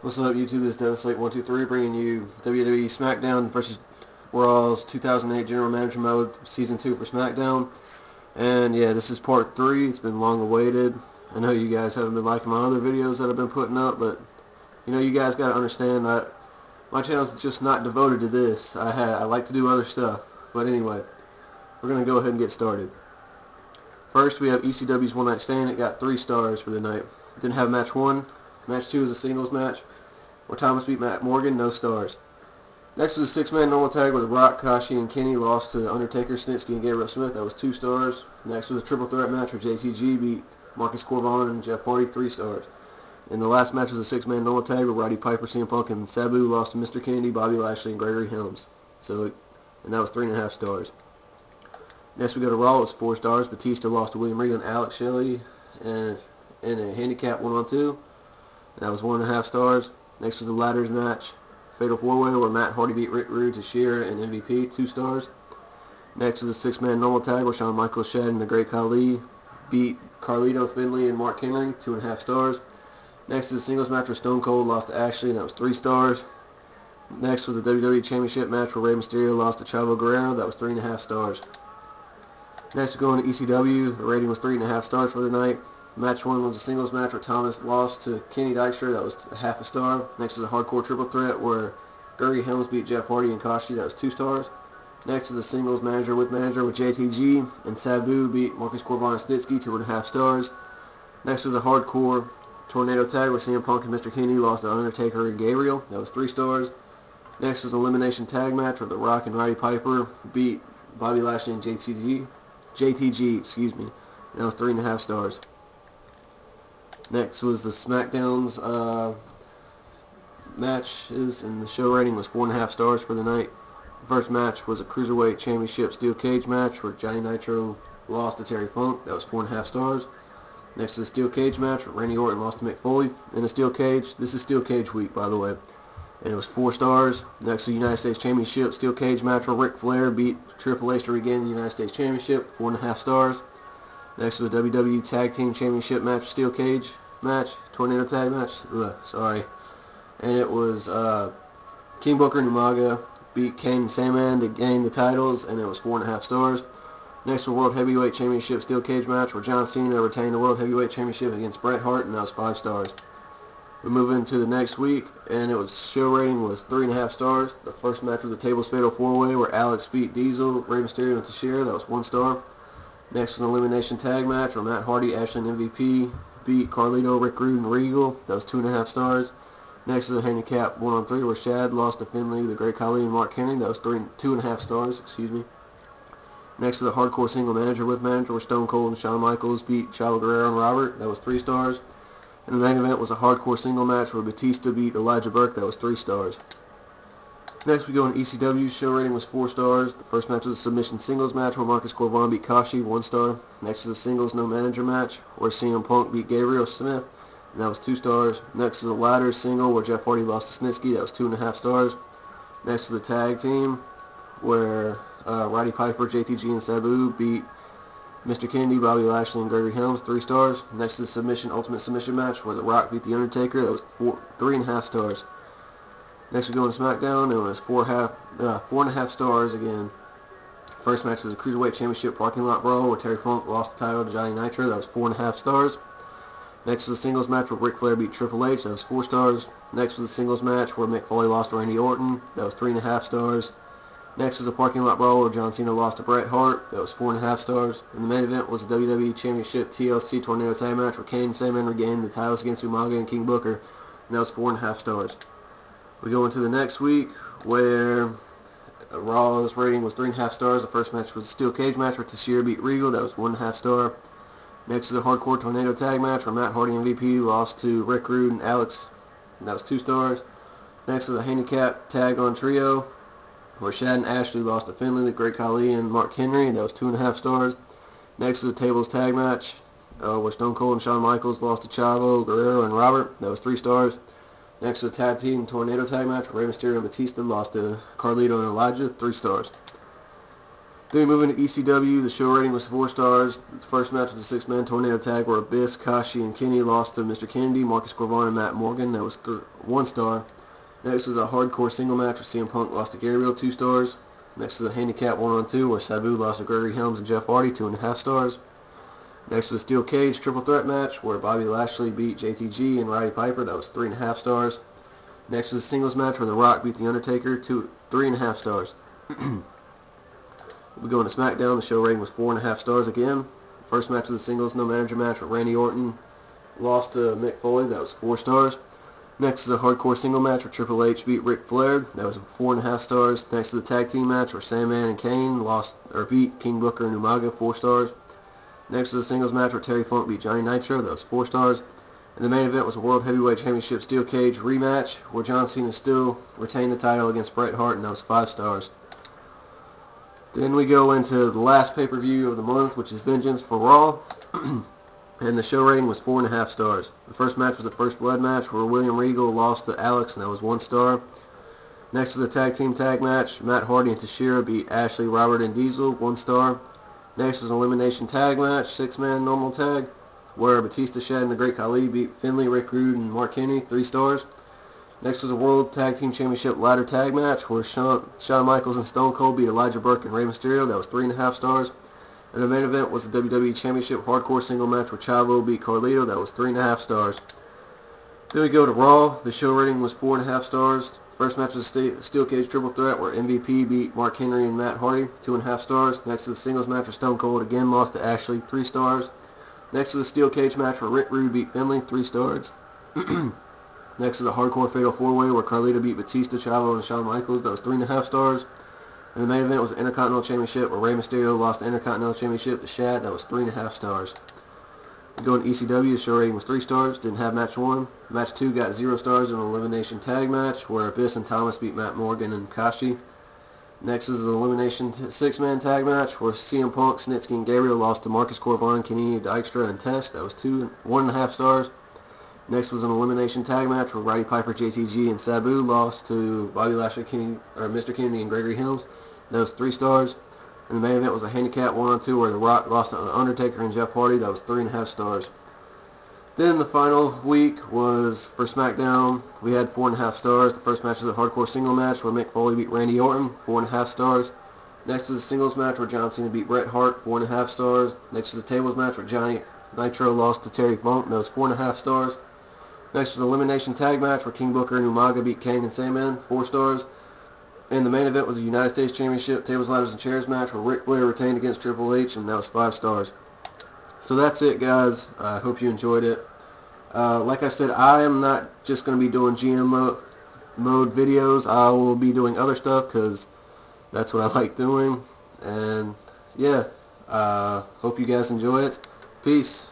What's up, YouTube? This is Slate123 bringing you WWE Smackdown versus Raw's 2008 General Manager Mode Season 2 for Smackdown. And yeah, this is part 3. It's been long awaited. I know you guys haven't been liking my other videos that I've been putting up, but you know, you guys got to understand that my channel is just not devoted to this. I like to do other stuff. But anyway, we're going to go ahead and get started. First, we have ECW's One Night Stand. It got 3 stars for the night. Didn't have match 1. Match 2 is a singles match where Thomas beat Matt Morgan, no stars. Next was a 6-man normal tag where The Rock, Kashi, and Kenny lost to Undertaker, Snitsky, and Gabriel Smith. That was 2 stars. Next was a triple threat match where JTG beat Marcus Corvon and Jeff Hardy, 3 stars. And the last match was a 6-man normal tag where Roddy Piper, CM Punk, and Sabu lost to Mr. Kennedy, Bobby Lashley, and Gregory Helms. And that was 3.5 stars. Next we go to Raw. It was 4 stars. Batista lost to William Regal and Alex Shelley in a handicap 1-on-2. And that was 1.5 stars. Next was the ladders match, Fatal 4-Way, where Matt Hardy beat Rick Rude, Tashir, and MVP, 2 stars. Next was a 6-man normal tag where Shawn Michaels, Shad, and the Great Khali beat Carlito, Finlay, and Mark Henry, 2.5 stars. Next is a singles match where Stone Cold lost to Ashley, and that was 3 stars. Next was the WWE Championship match where Rey Mysterio lost to Chavo Guerrero, that was 3.5 stars. Next we go into ECW, the rating was 3.5 stars for the night. Match 1 was a singles match where Thomas lost to Kenny Dykstra, that was 0.5 star. Next is a hardcore triple threat where Gregory Helms beat Jeff Hardy and Kashi, that was 2 stars. Next is a singles manager with JTG, and Sabu beat Marcus Corvon and Snitsky, 2.5 stars. Next was a hardcore tornado tag where CM Punk and Mr. Kennedy lost to Undertaker and Gabriel, that was 3 stars. Next was an elimination tag match where The Rock and Roddy Piper beat Bobby Lashley and JTG, and that was 3.5 stars. Next was the SmackDown's matches, and the show rating was 4.5 stars for the night. The first match was a Cruiserweight Championship Steel Cage match where Johnny Nitro lost to Terry Funk. That was 4.5 stars. Next is a Steel Cage match where Randy Orton lost to Mick Foley in a Steel Cage. This is Steel Cage week, by the way. And it was 4 stars. Next is a United States Championship Steel Cage match where Ric Flair beat Triple H to regain the United States Championship, 4.5 stars. Next was a WWE Tag Team Championship match, Steel Cage match, Tornado Tag match, and it was King Booker and Umaga beat Kane and Sandman to gain the titles, and it was 4.5 stars. Next was World Heavyweight Championship Steel Cage match where John Cena retained the World Heavyweight Championship against Bret Hart, and that was 5 stars. We move into the next week, and show rating was 3.5 stars. The first match was a Tables Fatal 4-Way where Alex beat Diesel, Rey Mysterio, and Tashir, that was 1 star. Next was an elimination tag match where Matt Hardy, Ashley, and MVP beat Carlito, Rick Rude, and Regal, that was 2.5 stars. Next was a handicap 1-on-3 where Shad lost to Finlay, the Great Khali, and Mark Henry, that was 2.5 stars, Next was a hardcore single manager with manager where Stone Cold and Shawn Michaels beat Chavo Guerrero and Robert, that was 3 stars. And the main event was a hardcore single match where Batista beat Elijah Burke, that was 3 stars. Next we go in ECW. Show rating was 4 stars. The first match was a submission singles match where Marcus Corvon beat Kashi, 1 star. Next was a singles no manager match where CM Punk beat Gabriel Smith, and that was 2 stars. Next was a ladder single where Jeff Hardy lost to Snitsky, that was 2.5 stars. Next was a tag team where Roddy Piper, JTG, and Sabu beat Mr. Kennedy, Bobby Lashley, and Gregory Helms, 3 stars. Next is the ultimate submission match where The Rock beat The Undertaker, that was 3.5 stars. Next we go into SmackDown, and it was 4.5 stars again. First match was a Cruiserweight Championship parking lot brawl where Terry Funk lost the title to Johnny Nitro, that was 4.5 stars. Next was a singles match where Ric Flair beat Triple H, that was 4 stars. Next was a singles match where Mick Foley lost to Randy Orton, that was 3.5 stars. Next was a parking lot brawl where John Cena lost to Bret Hart, that was 4.5 stars. And the main event was a WWE Championship TLC Tornado Tag match where Kane and Sandman regained the titles against Umaga and King Booker, and that was 4.5 stars. We go into the next week where Raw's rating was 3.5 stars. The first match was a Steel Cage match where Tashir beat Regal, that was 1.5 star. Next is a hardcore tornado tag match where Matt Hardy and MVP lost to Rick Rude and Alex, and that was 2 stars. Next is a handicap tag on trio where Shad and Ashley lost to Finlay, the Great Khali, and Mark Henry, and that was 2.5 stars. Next is a tables tag match where Stone Cold and Shawn Michaels lost to Chavo, Guerrero, and Robert, that was 3 stars. Next is a tag team tornado tag match where Rey Mysterio and Batista lost to Carlito and Elijah, 3 stars. Then moving to ECW, the show rating was 4 stars. The first match was a 6-man tornado tag where Abyss, Kashi, and Kenny lost to Mr. Kennedy, Marcus Corvon, and Matt Morgan. That was 1 star. Next was a hardcore single match where CM Punk lost to Gabriel, 2 stars. Next was a handicap 1-on-2 where Sabu lost to Gregory Helms and Jeff Hardy, 2.5 stars. Next was a steel cage triple threat match where Bobby Lashley beat JTG and Roddy Piper. That was 3.5 stars. Next was a singles match where The Rock beat The Undertaker, 3.5 stars. We go into SmackDown. The show rating was 4.5 stars again. First match was a singles no manager match where Randy Orton lost to Mick Foley. That was 4 stars. Next is a hardcore single match where Triple H beat Ric Flair. That was 4.5 stars. Next is a tag team match where Sandman and Kane beat King Booker and Umaga, 4 stars. Next is a singles match where Terry Funk beat Johnny Nitro. That was 4 stars. And the main event was a World Heavyweight Championship Steel Cage rematch where John Cena still retained the title against Bret Hart, and that was 5 stars. Then we go into the last pay-per-view of the month, which is Vengeance for Raw. And the show rating was 4.5 stars. The first match was the First Blood match where William Regal lost to Alex, and that was 1 star. Next was a tag team tag match. Matt Hardy and Tashira beat Ashley, Robert, and Diesel, 1 star. Next was an elimination tag match, 6-man normal tag, where Batista, Shad, and the Great Khali beat Finlay, Rick Rude, and Mark Henry, 3 stars. Next was a World Tag Team Championship ladder tag match where Shawn Michaels and Stone Cold beat Elijah Burke and Rey Mysterio. That was 3.5 stars. And the main event was the WWE Championship hardcore single match where Chavo beat Carlito. That was 3.5 stars. Then we go to Raw. The show rating was 4.5 stars. First match was a steel cage triple threat where MVP beat Mark Henry and Matt Hardy, 2.5 stars. Next was a singles match where Stone Cold again lost to Ashley, 3 stars. Next was a steel cage match where Rick Rude beat Finlay, 3 stars. Next is a hardcore fatal 4-way where Carlito beat Batista, Chavo, and Shawn Michaels. That was 3.5 stars. And the main event was the Intercontinental Championship where Rey Mysterio lost the Intercontinental Championship to Shad. That was 3.5 stars. Going to ECW, the show rating was 3 stars. Didn't have match 1. Match 2 got 0 stars in an elimination tag match where Abyss and Thomas beat Matt Morgan and Kashi. Next is an elimination 6-man tag match where CM Punk, Snitsky, and Gabriel lost to Marcus Corvon, Kenny Dykstra, and Test. That was 1.5 stars. Next was an elimination tag match where Roddy Piper, JTG, and Sabu lost to Bobby Lashley, Mr. Kennedy, and Gregory Helms. That was 3 stars. And the main event was a handicap 1-on-2 where The Rock lost to The Undertaker and Jeff Hardy. That was 3.5 stars. Then the final week was for SmackDown. We had 4.5 stars. The first match was a hardcore single match where Mick Foley beat Randy Orton, 4.5 stars. Next was a singles match where John Cena beat Bret Hart, 4.5 stars. Next was a tables match where Johnny Nitro lost to Terry Funk, and that was 4.5 stars. Next was an elimination tag match where King Booker and Umaga beat Kane and Sandman, 4 stars. And the main event was a United States Championship Tables, Ladders, and Chairs match where Ric Flair retained against Triple H, and that was 5 stars. So that's it, guys. I hope you enjoyed it. Like I said, I am not just going to be doing GM mode videos. I will be doing other stuff because that's what I like doing. And yeah, hope you guys enjoy it. Peace.